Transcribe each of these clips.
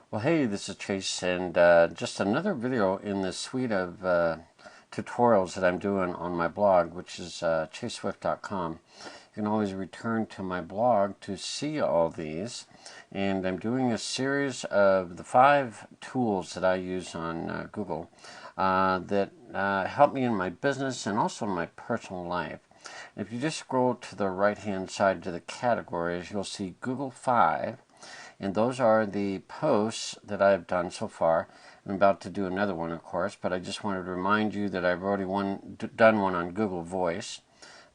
Well, hey, this is Chase, and just another video in the suite of tutorials that I'm doing on my blog, which is chaseswift.com. You can always return to my blog to see all these, and I'm doing a series of the 5 tools that I use on Google that help me in my business and also in my personal life. If you just scroll to the right-hand side to the categories, you'll see Google 5. And those are the posts that I've done so far. I'm about to do another one, of course, but I just wanted to remind you that I've already done one on Google Voice,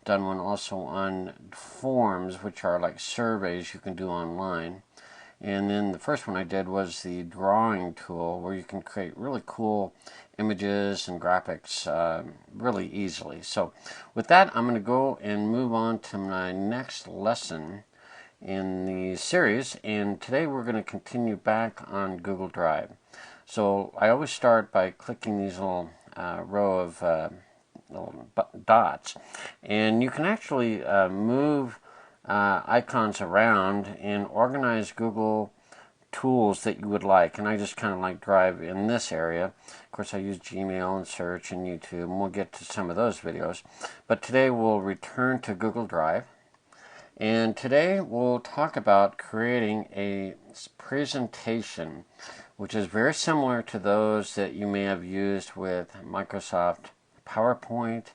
done one also on forms, which are like surveys you can do online. And then the first one I did was the drawing tool, where you can create really cool images and graphics really easily. So with that, I'm going to go and move on to my next lesson in the series, and today we're going to continue back on Google Drive. So I always start by clicking these little row of little dots, and you can actually move icons around and organize Google tools that you would like. And I just kind of like Drive in this area. Of course, I use Gmail and search and YouTube, and we'll get to some of those videos. But today we'll return to Google Drive. And today we'll talk about creating a presentation, which is very similar to those that you may have used with Microsoft PowerPoint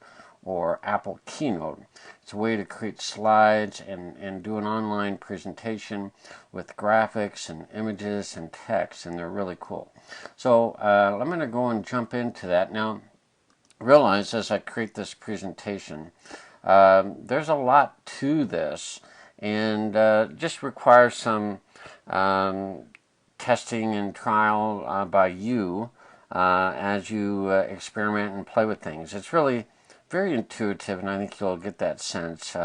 or Apple Keynote. It's a way to create slides and do an online presentation with graphics and images and text, and they're really cool. So I'm going to go and jump into that. Now, realize as I create this presentation, there's a lot to this, and just requires some testing and trial by you as you experiment and play with things. It's really very intuitive, and I think you'll get that sense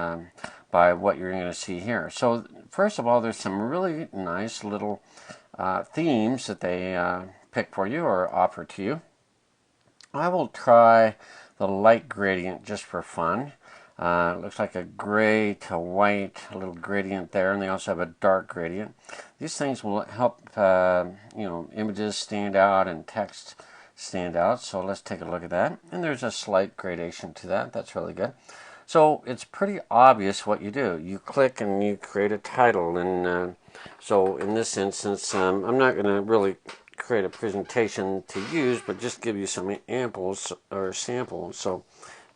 by what you're going to see here. So first of all, there's some really nice little themes that they pick for you or offer to you. I will try the light gradient just for fun. It looks like a gray to white, a little gradient there, and they also have a dark gradient. These things will help images stand out and text stand out. So let's take a look at that. And there's a slight gradation to that. That's really good. So it's pretty obvious what you do. You click and you create a title. And so in this instance, I'm not going to really create a presentation to use, but just give you some samples. So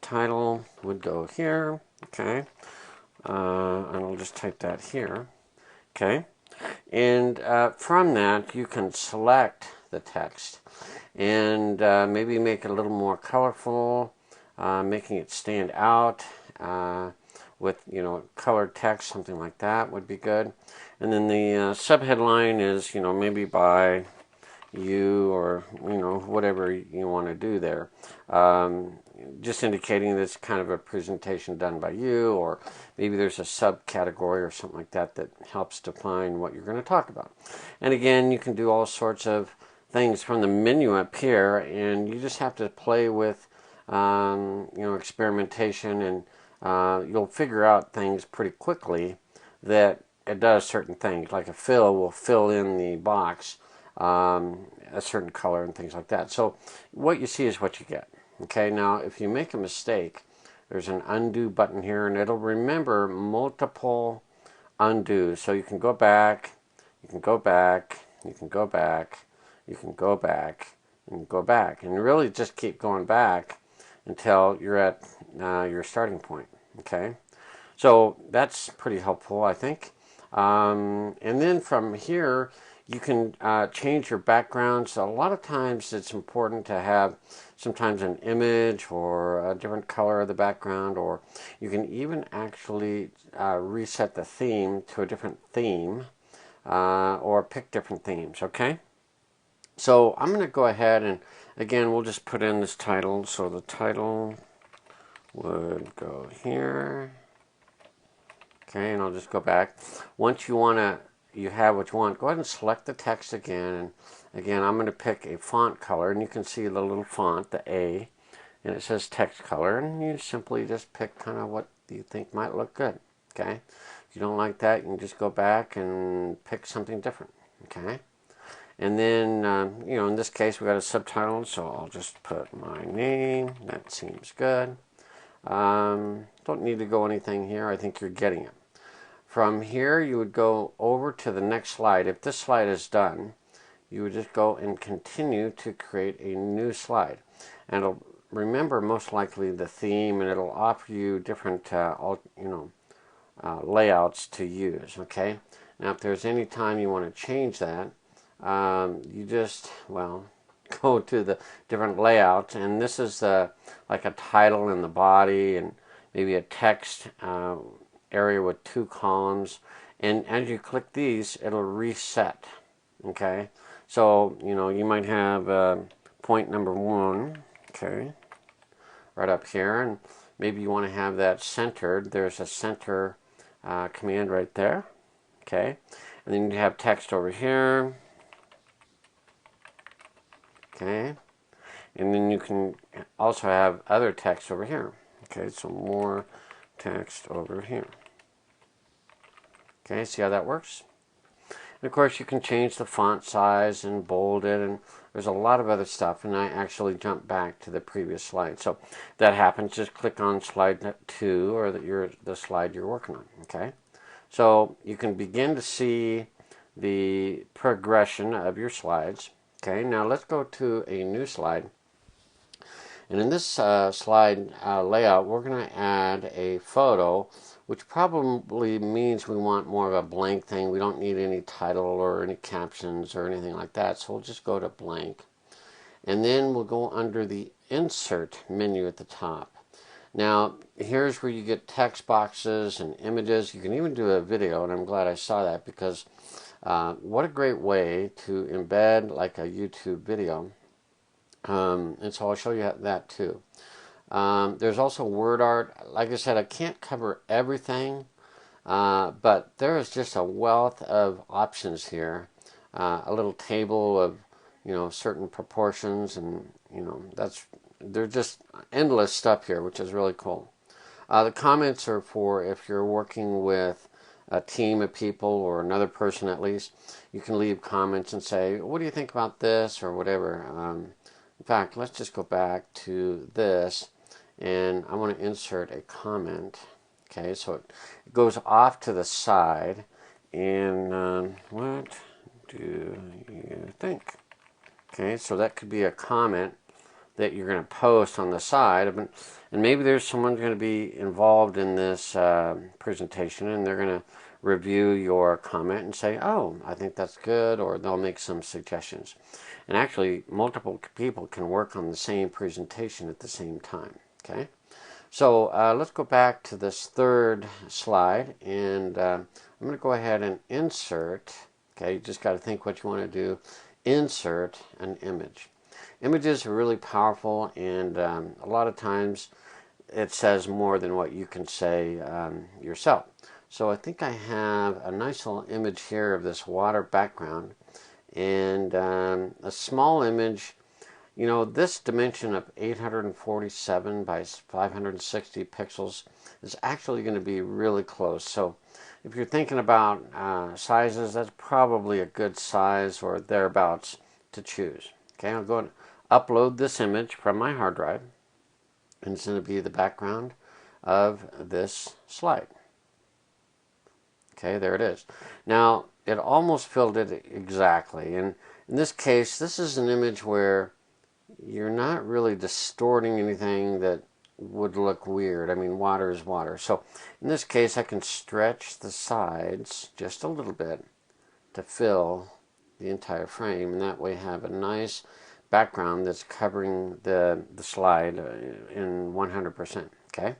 title would go here, okay, and I'll just type that here, okay, and from that you can select the text and maybe make it a little more colorful, making it stand out with colored text, something like that would be good. And then the subheadline is maybe by you, or whatever you want to do there, just indicating that it's kind of a presentation done by you, or maybe there's a subcategory or something like that that helps define what you're going to talk about. And again, you can do all sorts of things from the menu up here, and you just have to play with experimentation, and you'll figure out things pretty quickly that it does certain things, like a fill will fill in the box a certain color and things like that. So what you see is what you get. Okay, now if you make a mistake, there's an undo button here, and it'll remember multiple undos. So you can go back, you can go back, you can go back, you can go back, and go back, and really just keep going back until you're at your starting point. Okay, so that's pretty helpful, I think. And then from here, you can change your backgrounds. A lot of times it's important to have sometimes an image or a different color of the background, or you can even actually reset the theme to a different theme, or pick different themes, okay? So I'm going to go ahead and, again, we'll just put in this title. So the title would go here. Okay, and I'll just go back. Once you have what you want, go ahead and select the text again. And again, I'm going to pick a font color, and you can see the little font, the A, and it says text color, and you simply just pick kind of what you think might look good. Okay, if you don't like that, you can just go back and pick something different. Okay, And then, you know, in this case, we got a subtitle, so I'll just put my name. That seems good. Don't need to go anything here. I think you're getting it. From here, you would go over to the next slide. If this slide is done, you would just go and continue to create a new slide. And it'll remember most likely the theme, and it'll offer you different, layouts to use, okay? Now, if there's any time you want to change that, you just, well, go to the different layouts, and this is like a title in the body, and maybe a text area with 2 columns, and as you click these, it'll reset, okay? So, you know, you might have point number 1, okay, right up here, and maybe you want to have that centered. There's a center command right there, okay, and then you have text over here, okay, and then you can also have other text over here, okay, so more text over here, okay, see how that works? And of course you can change the font size and bold it, and there's a lot of other stuff, and I actually jumped back to the previous slide. So if that happens, just click on slide 2, or the slide you're working on, okay? So you can begin to see the progression of your slides. Okay, now let's go to a new slide. And in this slide layout, we're going to add a photo, which probably means we want more of a blank thing. We don't need any title or any captions or anything like that. So we'll just go to blank. And then we'll go under the Insert menu at the top. Now, here's where you get text boxes and images. You can even do a video, and I'm glad I saw that, because what a great way to embed like a YouTube video. And so I'll show you that too. There's also word art. Like I said, I can't cover everything, but there is just a wealth of options here. A little table of, you know, certain proportions, and, you know, there's just endless stuff here, which is really cool. The comments are for if you're working with a team of people, or another person at least. You can leave comments and say, what do you think about this, or whatever. In fact, let's just go back to this, and I want to insert a comment. Okay, so it goes off to the side, and what do you think? Okay, so that could be a comment that you're going to post on the side, and maybe there's someone going to be involved in this presentation, and they're going to review your comment and say, oh, I think that's good, or they'll make some suggestions. And actually, multiple people can work on the same presentation at the same time, okay? So let's go back to this third slide, and I'm going to go ahead and insert, okay, you just got to think what you want to do, insert an image. Images are really powerful, and a lot of times it says more than what you can say yourself. So I think I have a nice little image here of this water background, and a small image. You know, this dimension of 847 by 560 pixels is actually going to be really close. So if you're thinking about sizes, that's probably a good size or thereabouts to choose. Okay, I'll go and upload this image from my hard drive, and it's going to be the background of this slide. Okay, there it is. Now, it almost filled it exactly, and in this case, this is an image where you're not really distorting anything that would look weird. I mean, water is water. So in this case, I can stretch the sides just a little bit to fill the entire frame, and that way have a nice background that's covering the slide in 100%. Okay.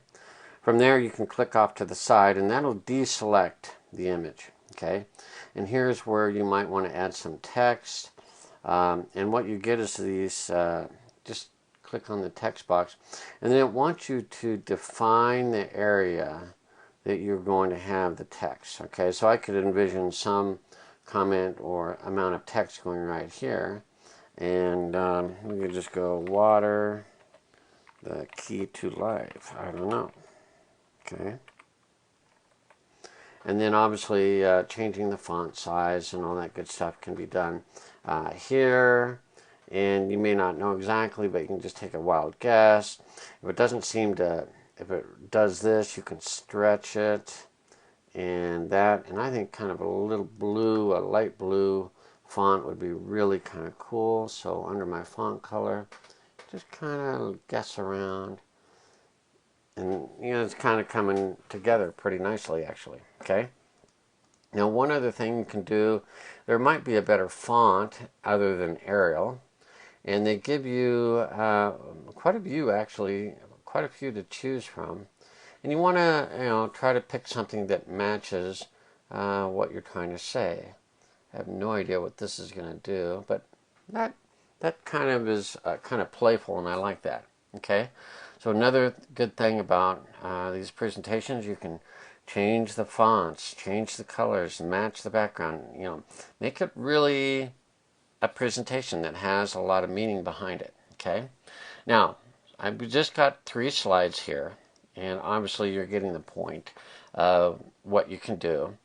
From there, you can click off to the side, and that'll deselect the image. Okay. And here's where you might want to add some text. And what you get is these, just click on the text box, and then it wants you to define the area that you're going to have the text. Okay, so I could envision some comment or amount of text going right here, and we could just go water, the key to life. I don't know. Okay. And then obviously changing the font size and all that good stuff can be done here. And you may not know exactly, but you can just take a wild guess. If it doesn't seem to, if it does this, you can stretch it and that. And I think kind of a little blue, a light blue font would be really kind of cool. So under my font color, just kind of guess around. And, you know, it's kind of coming together pretty nicely, actually. Okay. Now, one other thing you can do, there might be a better font other than Arial. And they give you quite a few, actually, quite a few to choose from. And you want to, you know, try to pick something that matches what you're trying to say. I have no idea what this is going to do, but that kind of is kind of playful, and I like that. Okay, so another good thing about these presentations, you can change the fonts, change the colors, match the background. You know, make it really a presentation that has a lot of meaning behind it. Okay, now I've just got 3 slides here, and obviously you're getting the point of what you can do.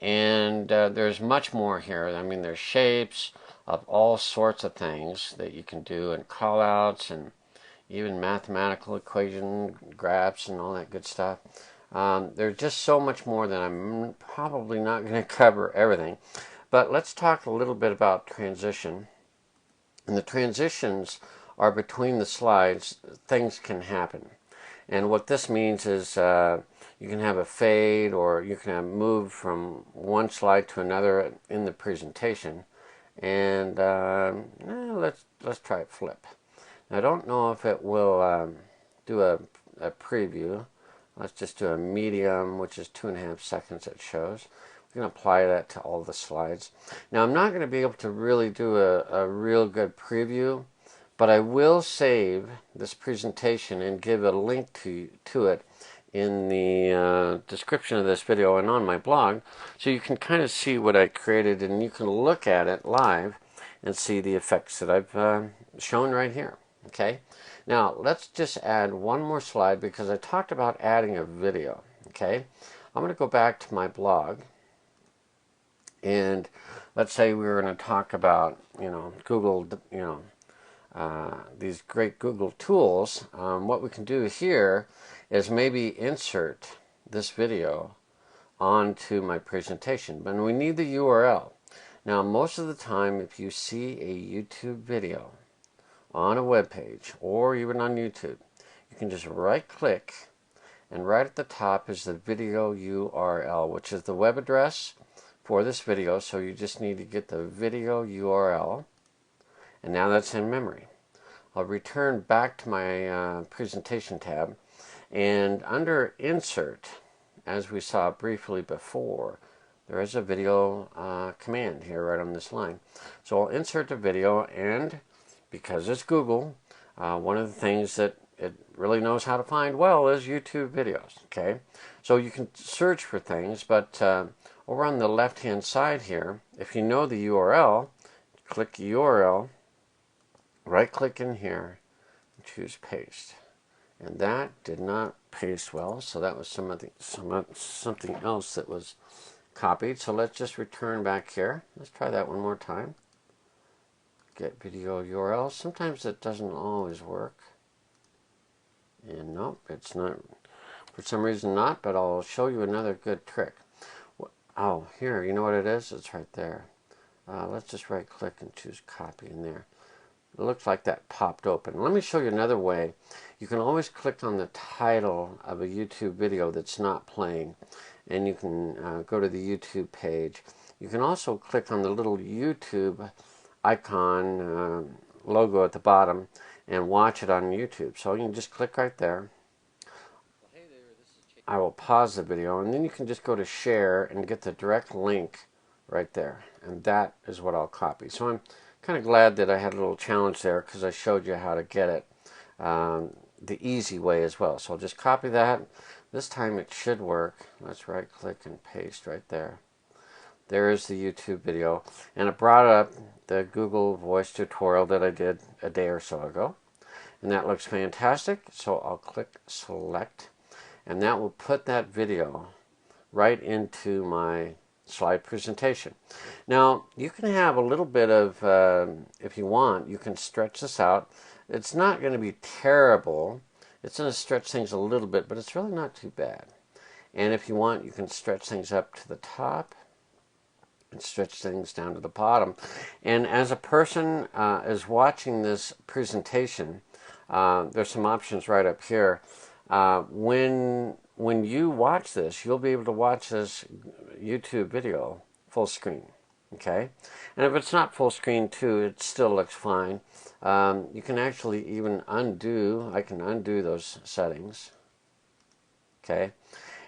And there's much more here. I mean, there's shapes of all sorts of things that you can do, and callouts, and even mathematical equation graphs and all that good stuff. There's just so much more that I'm probably not going to cover everything. But let's talk a little bit about transition. And the transitions are between the slides. Things can happen. And what this means is you can have a fade, or you can have move from one slide to another in the presentation. And let's try it flip. Now, I don't know if it will do a preview. Let's just do a medium, which is 2.5 seconds it shows. We're going to apply that to all the slides. Now, I'm not going to be able to really do a real good preview, but I will save this presentation and give a link to it in the description of this video and on my blog, so you can kind of see what I created, and you can look at it live and see the effects that I've shown right here. Okay, now let's just add one more slide, because I talked about adding a video. Okay, I'm going to go back to my blog, and let's say we were going to talk about, you know, Google, you know, these great Google tools. What we can do here is maybe insert this video onto my presentation, but we need the URL. Now, most of the time, if you see a YouTube video on a web page or even on YouTube, you can just right click, and right at the top is the video URL, which is the web address for this video. So you just need to get the video URL, and now that's in memory. I'll return back to my presentation tab, and under insert, as we saw briefly before, there is a video command here right on this line. So I'll insert the video, and because it's Google, one of the things that it really knows how to find well is YouTube videos. Okay, so you can search for things, but over on the left hand side here, if you know the URL, click URL, right click in here, and choose paste. And that did not paste well, so that was something else that was copied. So let's just return back here. Let's try that one more time. Get video URL. Sometimes it doesn't always work. And nope, it's not. For some reason not, but I'll show you another good trick. Oh, here, you know what it is? It's right there. Let's just right click and choose copy in there. It looks like that popped open. Let me show you another way. You can always click on the title of a YouTube video that's not playing, and you can go to the YouTube page. You can also click on the little YouTube icon logo at the bottom and watch it on YouTube. So you can just click right there. I will pause the video, and then you can just go to share and get the direct link right there, and that is what I'll copy. So I'm kind of glad that I had a little challenge there, because I showed you how to get it the easy way as well. So I'll just copy that. This time it should work. Let's right click and paste right there. There is the YouTube video, and it brought up the Google Voice tutorial that I did a day or so ago, and that looks fantastic. So I'll click select, and that will put that video right into my slide presentation. Now, you can have a little bit of, if you want, you can stretch this out. It's not going to be terrible. It's going to stretch things a little bit, but it's really not too bad. And if you want, you can stretch things up to the top and stretch things down to the bottom. And as a person is watching this presentation, there's some options right up here. When you watch this, you'll be able to watch this YouTube video full screen. Okay, and if it's not full screen too, it still looks fine. You can actually even undo. I can undo those settings. Okay,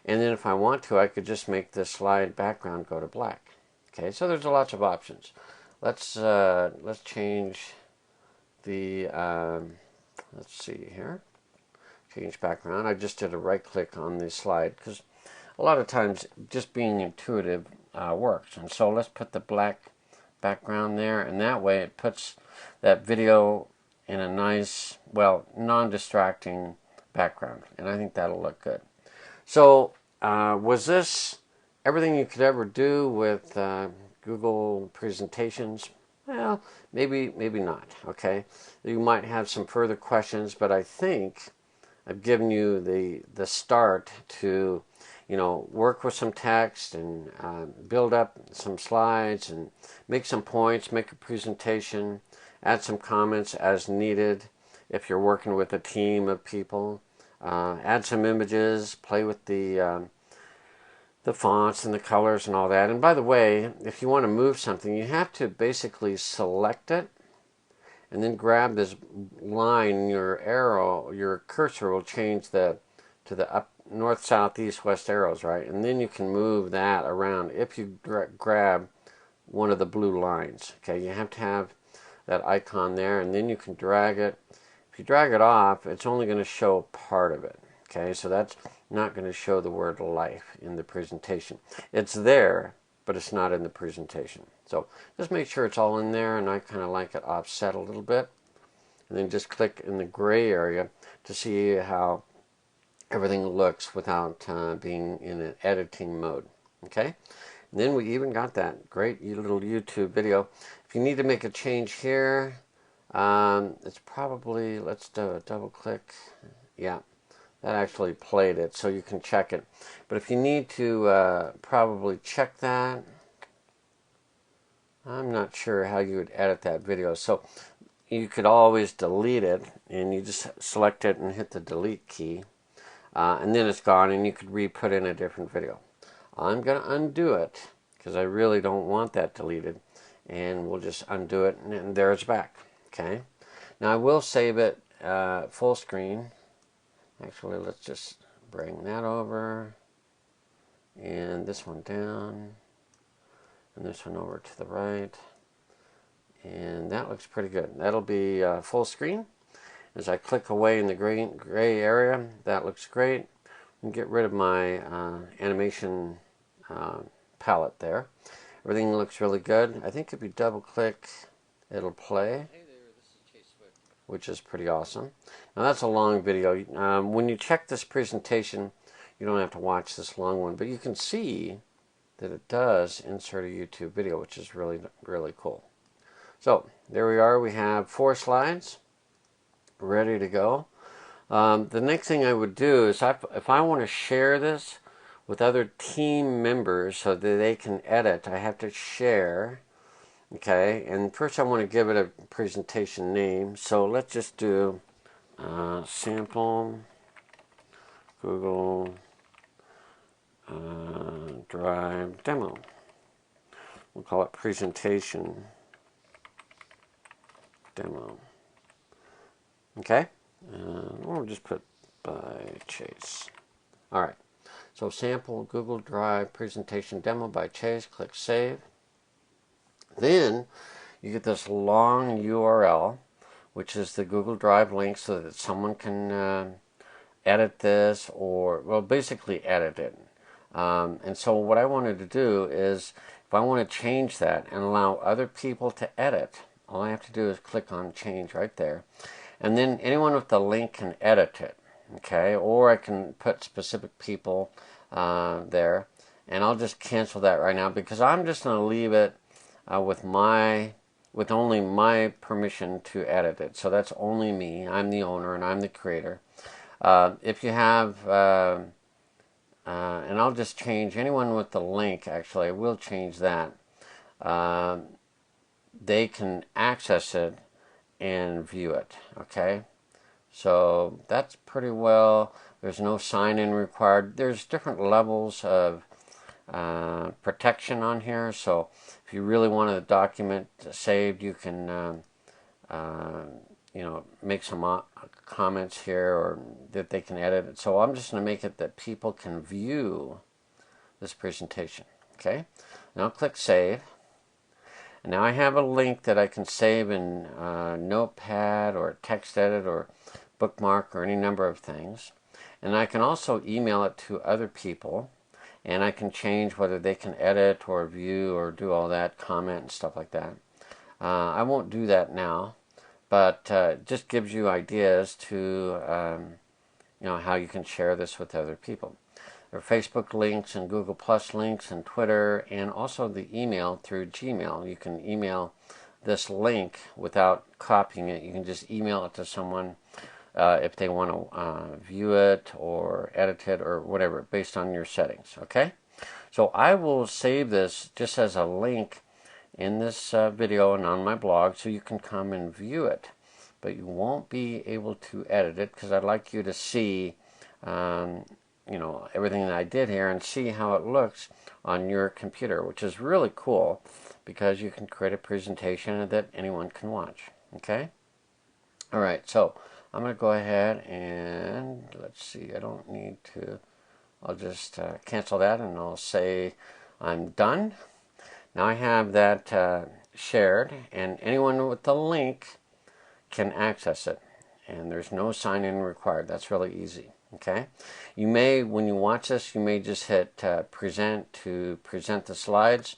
and then if I want to, I could just make the slide background go to black. Okay, so there's lots of options. Let's change the let's see here. Change background. I just did a right click on the slide because a lot of times just being intuitive works. And so let's put the black background there, and that way it puts that video in a nice, well, non-distracting background, and I think that'll look good. So was this everything you could ever do with Google presentations? Well, maybe not. Okay, you might have some further questions, but I think I've given you the start to, work with some text and build up some slides and make some points, make a presentation, add some comments as needed if you're working with a team of people, add some images, play with the fonts and the colors and all that. And by the way, if you want to move something, you have to basically select it and then grab this line. Your arrow, your cursor will change to the up, north, south, east, west arrows, right? And then you can move that around if you grab one of the blue lines. Okay, you have to have that icon there, and then you can drag it. If you drag it off, it's only going to show part of it. Okay, so that's not going to show the word life in the presentation. It's there, but it's not in the presentation. So just make sure it's all in there, and I kind of like it offset a little bit. And then just click in the gray area to see how everything looks without being in an editing mode. Okay, and then we even got that great little YouTube video. If you need to make a change here, it's probably, let's do a double click. Yeah, that actually played it, so you can check it. But if you need to probably check that, I'm not sure how you would edit that video. So you could always delete it, and you just select it and hit the delete key, and then it's gone, and you could re-put in a different video. I'm going to undo it because I really don't want that deleted, and we'll just undo it, and there it's back. Okay, now I will save it full screen. Actually, let's just bring that over, and this one down, and this one over to the right, and that looks pretty good. That'll be full screen. As I click away in the gray area, that looks great. And get rid of my animation palette there. Everything looks really good. I think if you double click, it'll play, which is pretty awesome. Now that's a long video. When you check this presentation, you don't have to watch this long one, but you can see that it does insert a YouTube video, which is really, really cool. So there we are. We have 4 slides ready to go. The next thing I would do is if I want to share this with other team members so that they can edit, I have to share. Okay, and first I want to give it a presentation name. So let's just do sample Google Drive demo. We'll call it presentation demo. Okay, we'll just put by Chase. All right, so sample Google Drive presentation demo by Chase. Click Save. Then you get this long URL, which is the Google Drive link, so that someone can edit this, or, well, basically edit it. And so what I wanted to do is, if I want to change that and allow other people to edit, all I have to do is click on change right there. And then anyone with the link can edit it. Okay, or I can put specific people there. and I'll just cancel that right now because I'm just going to leave it with only my permission to edit it. So that's only me. I'm the owner and I'm the creator. If you have, and I'll just change anyone with the link. Actually, I will change that. They can access it and view it. Okay, so that's pretty well. There's no sign-in required. There's different levels of protection on here. So if you really want a document saved, you can make some comments here or that they can edit it. So I'm just going to make it that people can view this presentation. Okay, now click Save. And now I have a link that I can save in Notepad or TextEdit or Bookmark or any number of things. And I can also email it to other people, and I can change whether they can edit or view or do all that, comment and stuff like that. I won't do that now, but it just gives you ideas to how you can share this with other people. There are Facebook links and Google Plus links and Twitter, and also the email through Gmail. You can email this link without copying it. You can just email it to someone if they want to view it or edit it or whatever, based on your settings. Okay? So I will save this just as a link in this video and on my blog so you can come and view it. But you won't be able to edit it because I'd like you to see everything that I did here and see how it looks on your computer, which is really cool because you can create a presentation that anyone can watch. Okay? All right, so I'm going to go ahead and let's see, I don't need to, I'll just cancel that and I'll say I'm done. Now I have that shared, and anyone with the link can access it, and there's no sign-in required. That's really easy. Okay, you may, when you watch this, you may just hit present to present the slides,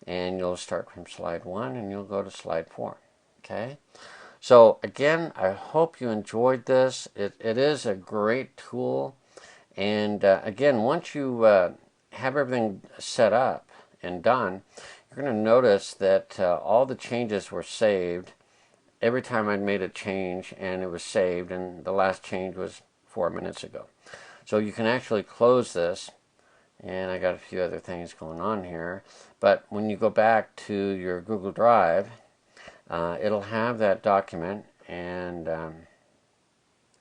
and you'll start from slide 1 and you'll go to slide 4. Okay, so again, I hope you enjoyed this. It is a great tool, and again, once you have everything set up and done, you're going to notice that all the changes were saved every time I'd made a change, and it was saved, and the last change was 4 minutes ago. So you can actually close this, and I got a few other things going on here, but when you go back to your Google Drive, it'll have that document, and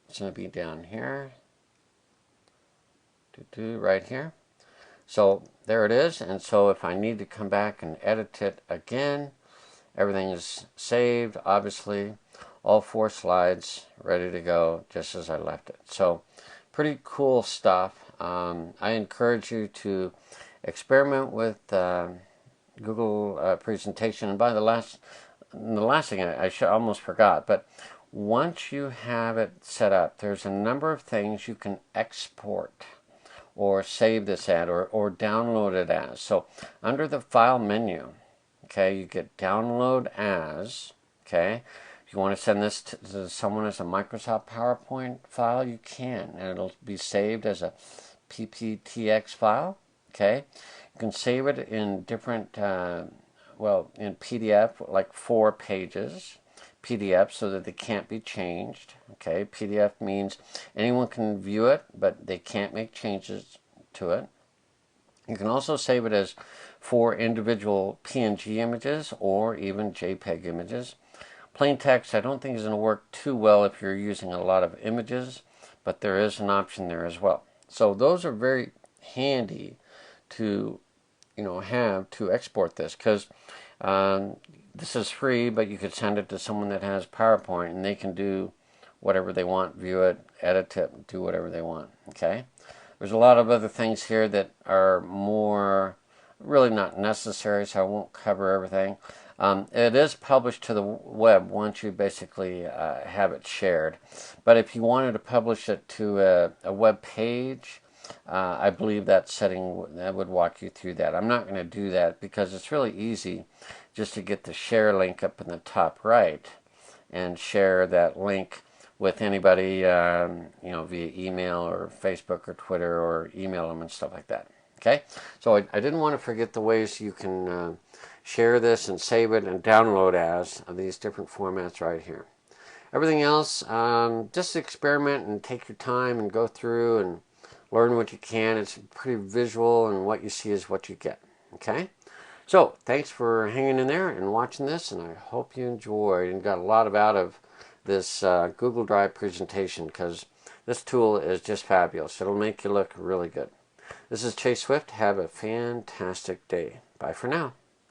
it's going to be down here, right here. So there it is, and so if I need to come back and edit it again, everything is saved, obviously. All 4 slides ready to go just as I left it. So pretty cool stuff. I encourage you to experiment with Google presentation. And by the last thing I almost forgot, but once you have it set up, there's a number of things you can export or save this at or download it as. So under the File menu, okay, you get Download As, okay. If you want to send this to someone as a Microsoft PowerPoint file, you can, and it'll be saved as a PPTX file, okay. You can save it in different, in PDF, like 4 pages, PDF, so that they can't be changed, okay. PDF means anyone can view it, but they can't make changes to it. You can also save it as 4 individual PNG images or even JPEG images. Plain text I don't think is going to work too well if you're using a lot of images, but there is an option there as well. So those are very handy to have to export this, because this is free, but you could send it to someone that has PowerPoint and they can do whatever they want, view it, edit it, do whatever they want. Okay, there's a lot of other things here that are more really not necessary, so I won't cover everything. It is published to the web once you basically have it shared. But if you wanted to publish it to a web page, I believe that setting that would walk you through that. I'm not going to do that because it's really easy just to get the share link up in the top right and share that link with anybody, via email or Facebook or Twitter, or email them and stuff like that. Okay, so I didn't want to forget the ways you can share this and save it and download as these different formats right here. Everything else, just experiment and take your time and go through and learn what you can. It's pretty visual, and what you see is what you get. Okay? So, thanks for hanging in there and watching this, and I hope you enjoyed and got a lot out of this Google Drive presentation, because this tool is just fabulous. It'll make you look really good. This is Chase Swift. Have a fantastic day. Bye for now.